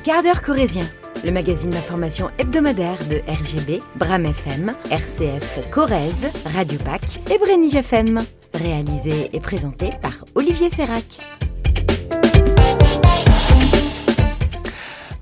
Quart d'heure corrézien, le magazine d'information hebdomadaire de RGB, Bram FM, RCF Corrèze, Radio Pac et Brenige FM. Réalisé et présenté par Olivier Sérac.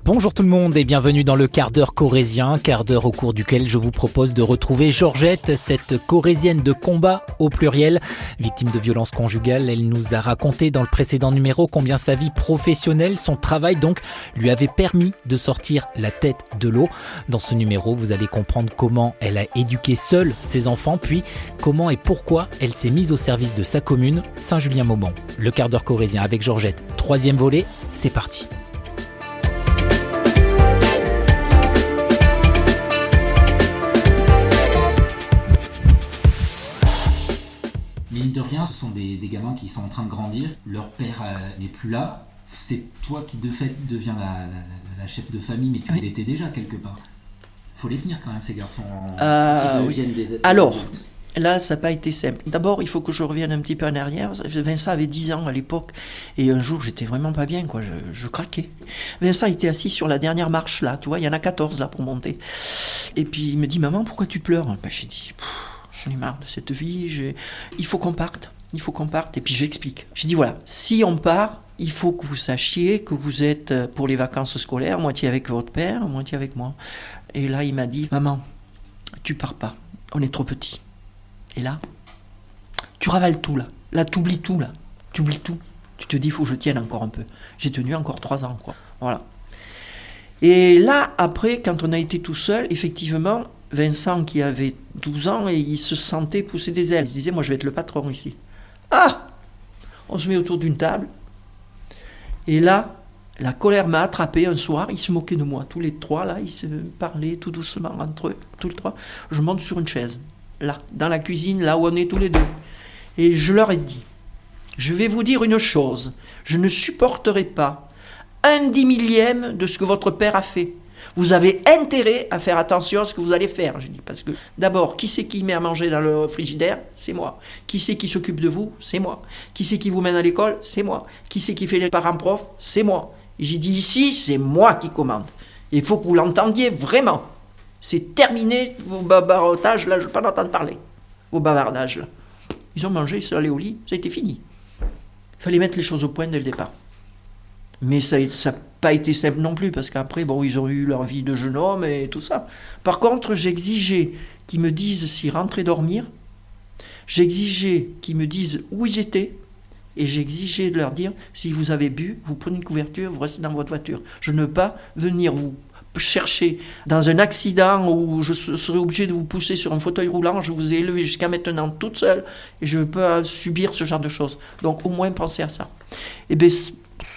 Bonjour tout le monde et bienvenue dans le quart d'heure corrézien, quart d'heure au cours duquel je vous propose de retrouver Georgette, cette corrézienne de combat au pluriel. Victime de violences conjugales, elle nous a raconté dans le précédent numéro combien sa vie professionnelle, son travail donc, lui avait permis de sortir la tête de l'eau. Dans ce numéro, vous allez comprendre comment elle a éduqué seule ses enfants, puis comment et pourquoi elle s'est mise au service de sa commune, Saint-Julien-Maubon. Le quart d'heure corrézien avec Georgette, troisième volet, c'est parti. Mine de rien, ce sont des gamins qui sont en train de grandir, leur père n'est plus là, c'est toi qui de fait deviens la chef de famille, mais tu l'étais déjà quelque part. Faut les tenir quand même ces garçons qui deviennent des êtres. Alors, là ça n'a pas été simple. D'abord il faut que je revienne un petit peu en arrière. Vincent avait 10 ans à l'époque et un jour j'étais vraiment pas bien, quoi. Je craquais. Vincent était assis sur la dernière marche là, tu vois, il y en a 14 là pour monter. Et puis il me dit: maman, pourquoi tu pleures? J'ai dit: j'en ai marre de cette vie, il faut qu'on parte. Et puis j'explique. J'ai dit: voilà, si on part, il faut que vous sachiez que vous êtes pour les vacances scolaires, moitié avec votre père, moitié avec moi. Et là, il m'a dit: maman, tu pars pas, on est trop petits. Et là, tu ravales tout là. Là, t'oublies tout là. Tu oublies tout. Tu te dis: il faut que je tienne encore un peu. J'ai tenu encore 3 ans, quoi. Voilà. Et là, après, quand on a été tout seul, effectivement, Vincent qui avait 12 ans, et il se sentait pousser des ailes. Il se disait: moi je vais être le patron ici. Ah! On se met autour d'une table. Et là, la colère m'a attrapé un soir. Ils se moquaient de moi, tous les trois là. Ils se parlaient tout doucement entre eux, tous les trois. Je monte sur une chaise, là, dans la cuisine, là où on est tous les deux. Et je leur ai dit: je vais vous dire une chose. Je ne supporterai pas un 10 000e de ce que votre père a fait. Vous avez intérêt à faire attention à ce que vous allez faire. J'ai dit, parce que d'abord, qui c'est qui met à manger dans le frigidaire? C'est moi. Qui c'est qui s'occupe de vous? C'est moi. Qui c'est qui vous mène à l'école? C'est moi. Qui c'est qui fait les parents profs? C'est moi. Et j'ai dit: ici, c'est moi qui commande. Et il faut que vous l'entendiez vraiment. C'est terminé vos bavardages, là, je ne veux pas en entendre parler. Vos bavardages, là. Ils ont mangé, ils sont allés au lit, ça a été fini. Il fallait mettre les choses au point dès le départ. Mais ça n'a pas été simple non plus, parce qu'après, bon, ils ont eu leur vie de jeune homme et tout ça. Par contre, j'exigeais qu'ils me disent s'ils rentraient dormir, j'exigeais qu'ils me disent où ils étaient, et j'exigeais de leur dire: si vous avez bu, vous prenez une couverture, vous restez dans votre voiture. Je ne veux pas venir vous chercher dans un accident où je serai obligé de vous pousser sur un fauteuil roulant. Je vous ai élevé jusqu'à maintenant toute seule, et je ne veux pas subir ce genre de choses. Donc, au moins, pensez à ça. Et bien,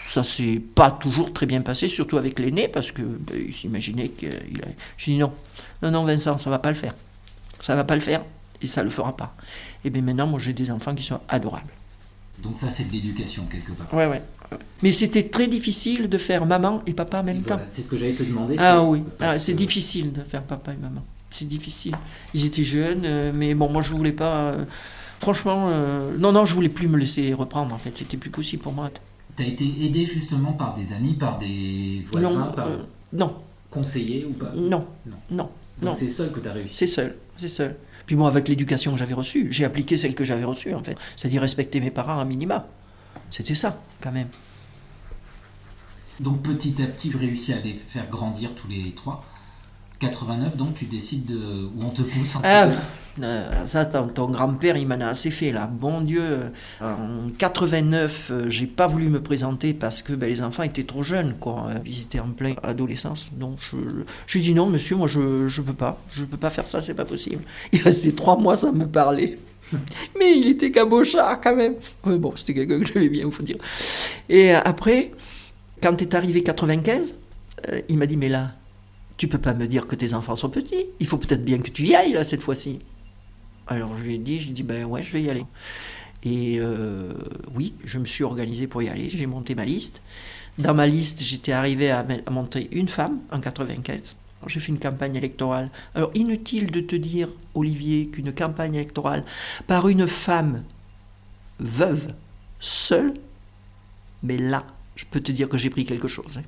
ça s'est pas toujours très bien passé, surtout avec l'aîné, parce que il s'imaginait qu'il a... J'ai dit non, Vincent, ça va pas le faire. Ça va pas le faire, et ça le fera pas. Et bien maintenant, moi j'ai des enfants qui sont adorables. Donc ça, c'est de l'éducation quelque part. Ouais. Mais c'était très difficile de faire maman et papa en même temps. C'est ce que j'allais te demander. Ah oui, c'est difficile de faire papa et maman. C'est difficile. Ils étaient jeunes, mais bon, moi je voulais pas... franchement, non, je voulais plus me laisser reprendre, en fait. C'était plus possible pour moi. T'as été aidé justement par des amis, par des voisins, non. Conseillers ou pas? Non. Donc c'est seul que t'as réussi? C'est seul. Puis moi, avec l'éducation que j'avais reçue, j'ai appliqué celle que j'avais reçue, en fait. C'est-à-dire respecter mes parents à minima. C'était ça, quand même. Donc petit à petit, tu réussis à les faire grandir tous les trois. 89, donc tu décides où on te pousse ça, ton grand-père, il m'en a assez fait, là. Bon Dieu, en 89, j'ai pas voulu me présenter parce que les enfants étaient trop jeunes, quoi. Ils étaient en pleine adolescence. Donc, je lui ai dit: non, monsieur, moi, je peux pas. Je peux pas faire ça, c'est pas possible. Il restait 3 mois sans me parler. Mais il était cabochard, quand même. Mais bon, c'était quelqu'un que j'aimais bien, il faut dire. Et après, quand est arrivé 95, il m'a dit: mais là, tu peux pas me dire que tes enfants sont petits. Il faut peut-être bien que tu y ailles, là, cette fois-ci. Alors, j'ai dit, ouais, je vais y aller. Et oui, je me suis organisé pour y aller. J'ai monté ma liste. Dans ma liste, j'étais arrivé à monter une femme en 95. J'ai fait une campagne électorale. Alors, inutile de te dire, Olivier, qu'une campagne électorale par une femme veuve, seule, mais là, je peux te dire que j'ai pris quelque chose.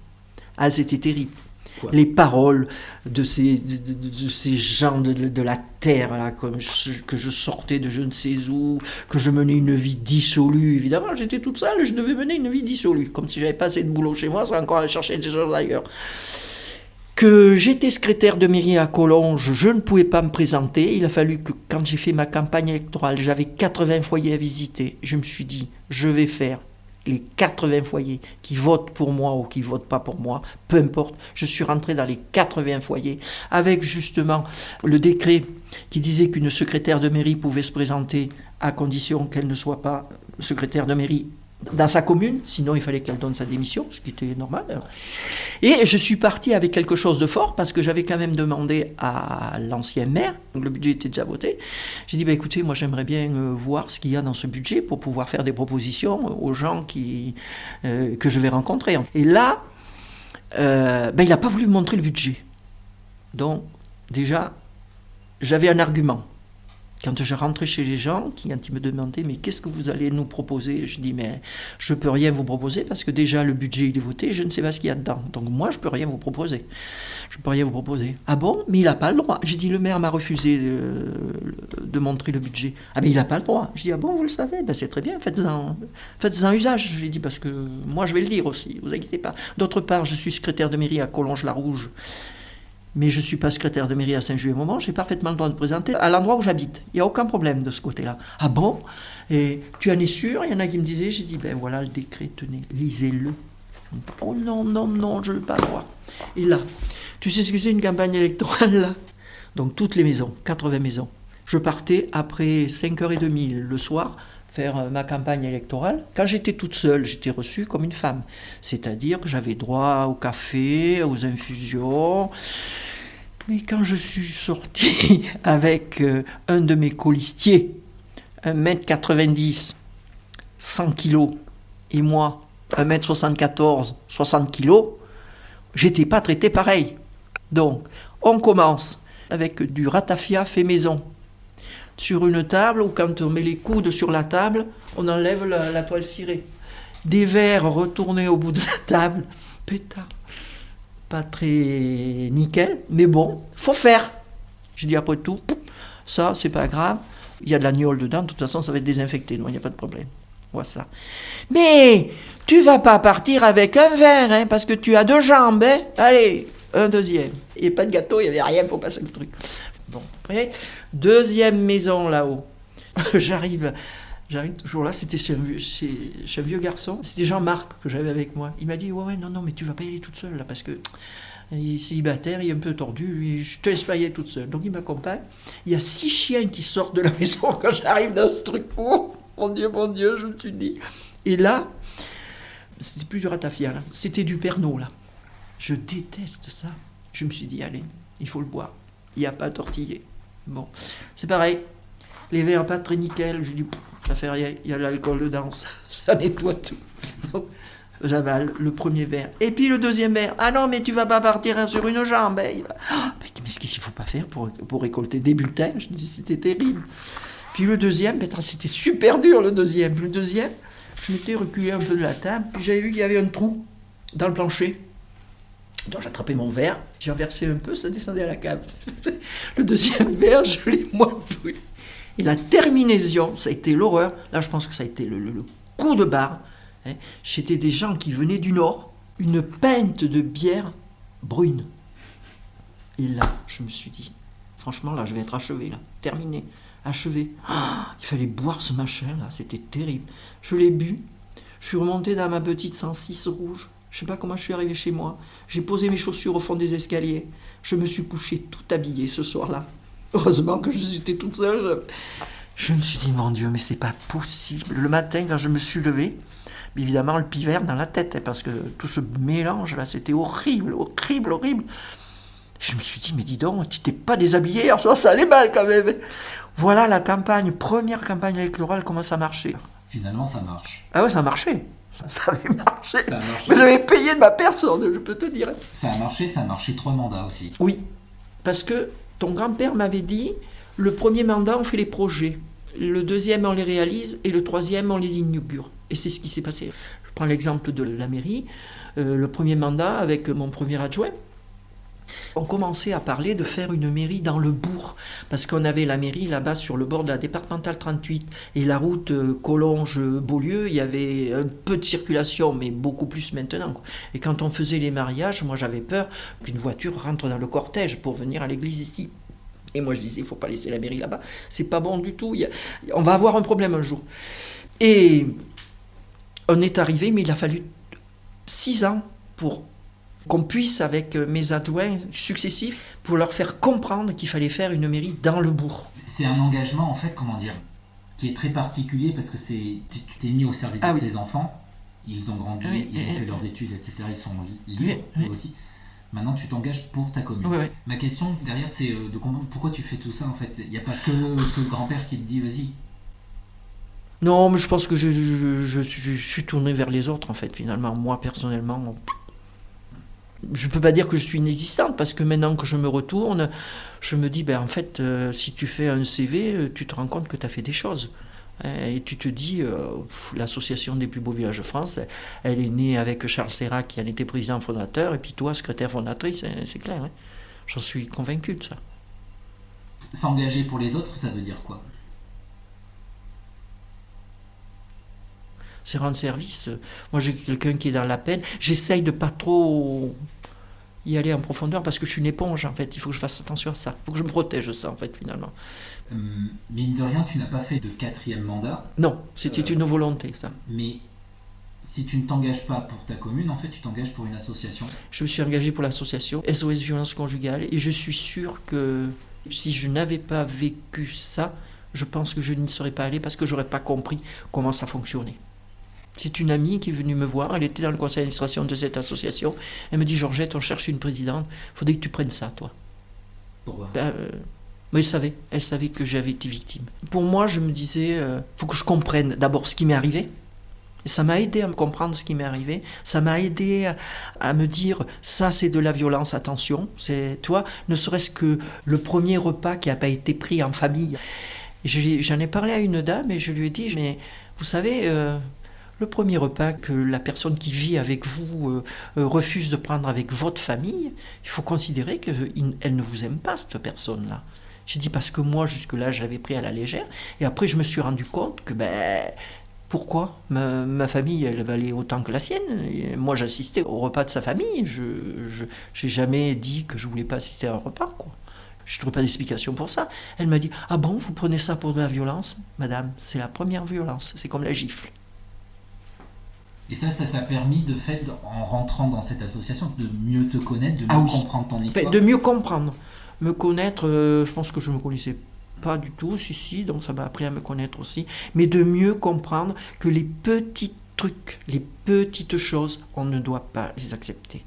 Ah, c'était terrible. Quoi? Les paroles de ces gens de la terre, là, que je sortais de je ne sais où, que je menais une vie dissolue. Évidemment, j'étais toute seule, je devais mener une vie dissolue. Comme si j'avais pas assez de boulot chez moi, c'est encore aller chercher des choses ailleurs. Que j'étais secrétaire de mairie à Collonges, je ne pouvais pas me présenter. Il a fallu que, quand j'ai fait ma campagne électorale, j'avais 80 foyers à visiter. Je me suis dit, je vais faire les 80 foyers qui votent pour moi ou qui votent pas pour moi, peu importe. Je suis rentré dans les 80 foyers avec justement le décret qui disait qu'une secrétaire de mairie pouvait se présenter à condition qu'elle ne soit pas secrétaire de mairie dans sa commune, sinon il fallait qu'elle donne sa démission, ce qui était normal. Et je suis parti avec quelque chose de fort, parce que j'avais quand même demandé à l'ancien maire, le budget était déjà voté, j'ai dit, écoutez, moi j'aimerais bien voir ce qu'il y a dans ce budget pour pouvoir faire des propositions aux gens que je vais rencontrer. Et là, il n'a pas voulu me montrer le budget. Donc, déjà, j'avais un argument. Quand je rentrais chez les gens, quand ils me demandaient « mais qu'est-ce que vous allez nous proposer ?» Je dis « mais je ne peux rien vous proposer parce que déjà le budget il est voté, je ne sais pas ce qu'il y a dedans. Donc moi je ne peux rien vous proposer. Je ne peux rien vous proposer. » « Ah bon? Mais il n'a pas le droit. » J'ai dit « le maire m'a refusé de montrer le budget. » « Ah mais il n'a pas le droit. » Je dis « ah bon, vous le savez? C'est très bien, faites-en usage. » J'ai dit « parce que moi je vais le dire aussi, vous inquiétez pas. » D'autre part, je suis secrétaire de mairie à Collonges-la-Rouge. Mais je ne suis pas secrétaire de mairie à Saint-Just-et-Moment, j'ai parfaitement le droit de me présenter à l'endroit où j'habite. Il n'y a aucun problème de ce côté-là. Ah bon? Et tu en es sûr? Il y en a qui me disaient, j'ai dit, voilà le décret, tenez, lisez-le. Oh non, je ne veux pas le voir. Et là, tu sais ce que c'est une campagne électorale là? Donc toutes les maisons, 80 maisons. Je partais après 5h30 le soir, faire ma campagne électorale. Quand j'étais toute seule, j'étais reçue comme une femme. C'est-à-dire que j'avais droit au café, aux infusions. Mais quand je suis sortie avec un de mes colistiers, 1m90, 100 kilos, et moi, 1m74, 60 kilos, j'étais pas traité pareil. Donc, on commence avec du ratafia fait maison. Sur une table, ou quand on met les coudes sur la table, on enlève la toile cirée. Des verres retournés au bout de la table. Putain, pas très nickel, mais bon, faut faire. Je dis après tout, ça c'est pas grave. Il y a de l'agnole dedans, de toute façon ça va être désinfecté, donc il n'y a pas de problème. Voilà ça. Mais tu vas pas partir avec un verre, hein, parce que tu as 2 jambes, hein. Allez, un deuxième. Il n'y avait pas de gâteau, il n'y avait rien pour passer le truc. Bon, après, deuxième maison là-haut. J'arrive toujours là, c'était chez un vieux garçon. C'était Jean-Marc que j'avais avec moi. Il m'a dit, ouais, non, mais tu vas pas y aller toute seule là, parce que il est célibataire, il est un peu tordu, je te laisse pas y aller toute seule. Donc il m'accompagne. Il y a 6 chiens qui sortent de la maison quand j'arrive dans ce truc. Oh, mon Dieu, je me suis dit. Et là, c'était plus du ratafia, là. C'était du Pernod, là. Je déteste ça. Je me suis dit, allez, il faut le boire. Il n'y a pas à tortiller. Bon, c'est pareil. Les verres pas très nickel. Je dis, ça fait rien, il y a de l'alcool dedans, ça nettoie tout. Donc, j'avale le premier verre. Et puis le deuxième verre. Ah non, mais tu vas pas partir sur une jambe. Mais qu'est-ce qu'il faut pas faire pour récolter des bulletins? Je dis, c'était terrible. Puis le deuxième, c'était super dur le deuxième. Le deuxième, je m'étais reculé un peu de la table, puis j'avais vu qu'il y avait un trou dans le plancher. Donc j'ai attrapé mon verre, j'ai versé un peu, ça descendait à la cave. Le deuxième verre, je l'ai moins pris. Et la terminaison, ça a été l'horreur. Là, je pense que ça a été le coup de barre. Hein. C'était des gens qui venaient du Nord, une pinte de bière brune. Et là, je me suis dit, franchement, là, je vais être achevé, là, terminé, achevé. Il fallait boire ce machin, là, c'était terrible. Je l'ai bu, je suis remonté dans ma petite 106 rouge. Je ne sais pas comment je suis arrivé chez moi. J'ai posé mes chaussures au fond des escaliers. Je me suis couché tout habillé ce soir-là. Heureusement que j'étais toute seule. Je me suis dit, mon Dieu, mais c'est pas possible. Le matin, quand je me suis levé, évidemment, le pivert dans la tête, hein, parce que tout ce mélange-là, c'était horrible. Je me suis dit, mais dis donc, tu t'es pas déshabillé hier soir, ça allait mal quand même. Voilà la première campagne électorale, comment ça marchait. Finalement, ça marche. Ah ouais, ça marchait. Ça avait marché. Mais j'avais payé de ma personne, je peux te dire. Ça a marché 3 mandats aussi. Oui, parce que ton grand-père m'avait dit, le premier mandat, on fait les projets. Le deuxième, on les réalise. Et le troisième, on les inaugure. Et c'est ce qui s'est passé. Je prends l'exemple de la mairie, le premier mandat avec mon premier adjoint. On commençait à parler de faire une mairie dans le bourg, parce qu'on avait la mairie là-bas sur le bord de la départementale 38 et la route Collonges-Beaulieu, il y avait un peu de circulation, mais beaucoup plus maintenant. Et quand on faisait les mariages, moi j'avais peur qu'une voiture rentre dans le cortège pour venir à l'église ici. Et moi je disais, il ne faut pas laisser la mairie là-bas, c'est pas bon du tout, on va avoir un problème un jour. Et on est arrivé, mais il a fallu 6 ans pour qu'on puisse, avec mes adjoints successifs, pour leur faire comprendre qu'il fallait faire une mairie dans le bourg. C'est un engagement, en fait, qui est très particulier, parce que tu t'es mis au service de tes enfants, ils ont grandi, ils ont fait leurs études, etc., ils sont libres, eux aussi. Maintenant, tu t'engages pour ta commune. Oui. Ma question derrière, c'est de comprendre pourquoi tu fais tout ça, en fait. Il n'y a pas que le grand-père qui te dit, vas-y. Non, mais je pense que je suis tourné vers les autres, en fait, finalement. Moi, personnellement, je ne peux pas dire que je suis inexistante, parce que maintenant que je me retourne, je me dis, en fait, si tu fais un CV, tu te rends compte que tu as fait des choses. Et tu te dis, l'association des plus beaux villages de France, elle est née avec Charles Serrat, qui en était président fondateur, et puis toi, secrétaire fondatrice, c'est clair. J'en suis convaincu de ça. S'engager pour les autres, ça veut dire quoi ? C'est rendre service. Moi, j'ai quelqu'un qui est dans la peine. J'essaye de pas trop y aller en profondeur parce que je suis une éponge, en fait. Il faut que je fasse attention à ça. Il faut que je me protège de ça, en fait, finalement. Mine de rien, tu n'as pas fait de 4e mandat. Non, c'était une volonté, ça. Mais si tu ne t'engages pas pour ta commune, en fait, tu t'engages pour une association. Je me suis engagé pour l'association SOS Violence Conjugale et je suis sûr que si je n'avais pas vécu ça, je pense que je n'y serais pas allé parce que je n'aurais pas compris comment ça fonctionnait. C'est une amie qui est venue me voir, elle était dans le conseil d'administration de cette association. Elle me dit, Georgette, on cherche une présidente, il faudrait que tu prennes ça, toi. Pourquoi ? Mais elle savait que j'avais été victime. Pour moi, je me disais, faut que je comprenne d'abord ce qui m'est arrivé. Et ça m'a aidé à me comprendre ce qui m'est arrivé. Ça m'a aidé à me dire, ça c'est de la violence, attention. C'est, toi, ne serait-ce que le premier repas qui n'a pas été pris en famille. Et j'en ai parlé à une dame et je lui ai dit, mais vous savez... le premier repas que la personne qui vit avec vous refuse de prendre avec votre famille, il faut considérer qu'elle ne vous aime pas, cette personne-là. J'ai dit parce que moi, jusque-là, je l'avais pris à la légère. Et après, je me suis rendu compte que, pourquoi ma famille, elle valait autant que la sienne. Et moi, j'assistais au repas de sa famille. Je n'ai jamais dit que je ne voulais pas assister à un repas, quoi. Je ne trouve pas d'explication pour ça. Elle m'a dit, ah bon, vous prenez ça pour de la violence ? Madame, c'est la première violence. C'est comme la gifle. Et ça t'a permis, de fait, en rentrant dans cette association, de mieux te connaître, de mieux comprendre ton histoire. De mieux comprendre. Me connaître, je pense que je ne me connaissais pas du tout, si, donc ça m'a appris à me connaître aussi. Mais de mieux comprendre que les petits trucs, les petites choses, on ne doit pas les accepter.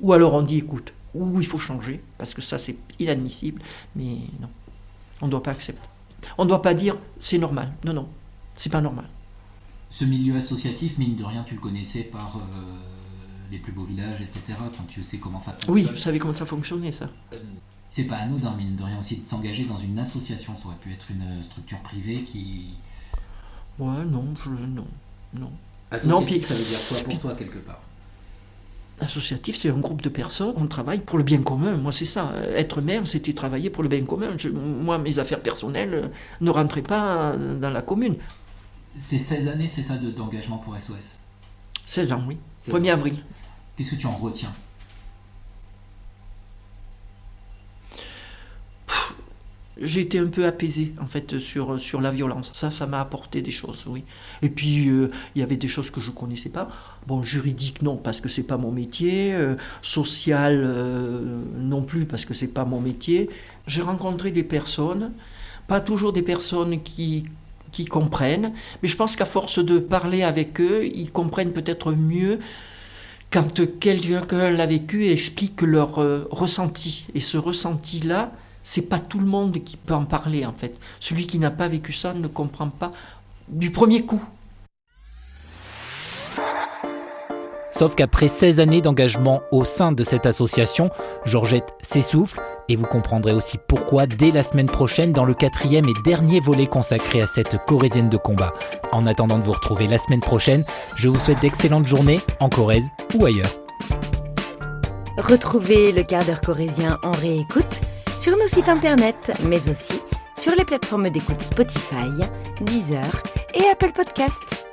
Ou alors on dit, écoute, il faut changer, parce que ça c'est inadmissible, mais non, on ne doit pas accepter. On ne doit pas dire, c'est normal. Non, c'est pas normal. Ce milieu associatif, mine de rien, tu le connaissais par les plus beaux villages, etc. Quand tu sais comment ça fonctionne. Oui, je savais comment ça fonctionnait, ça. C'est pas anodin, mine de rien, aussi de s'engager dans une association. Ça aurait pu être une structure privée qui... Ouais, non. Associatif, ça veut dire quoi pour toi, quelque part ? Associatif, c'est un groupe de personnes, on travaille pour le bien commun. Moi, c'est ça. Être maire, c'était travailler pour le bien commun. Moi, mes affaires personnelles ne rentraient pas dans la commune. C'est 16 années, c'est ça, d'engagement pour SOS ? 16 ans, oui. 1er avril. Qu'est-ce que tu en retiens ? J'ai été un peu apaisé, en fait, sur la violence. Ça m'a apporté des choses, oui. Et puis, il y avait des choses que je ne connaissais pas. Bon, juridique, non, parce que ce n'est pas mon métier. Social, non plus, parce que ce n'est pas mon métier. J'ai rencontré des personnes, pas toujours des personnes qui comprennent, mais je pense qu'à force de parler avec eux, ils comprennent peut-être mieux quand quelqu'un l'a vécu et explique leur ressenti. Et ce ressenti-là, c'est pas tout le monde qui peut en parler, en fait. Celui qui n'a pas vécu ça ne comprend pas du premier coup. Sauf qu'après 16 années d'engagement au sein de cette association, Georgette s'essouffle et vous comprendrez aussi pourquoi dès la semaine prochaine dans le 4e et dernier volet consacré à cette Corrézienne de combat. En attendant de vous retrouver la semaine prochaine, je vous souhaite d'excellentes journées en Corrèze ou ailleurs. Retrouvez le quart d'heure corrézien en réécoute sur nos sites internet, mais aussi sur les plateformes d'écoute Spotify, Deezer et Apple Podcasts.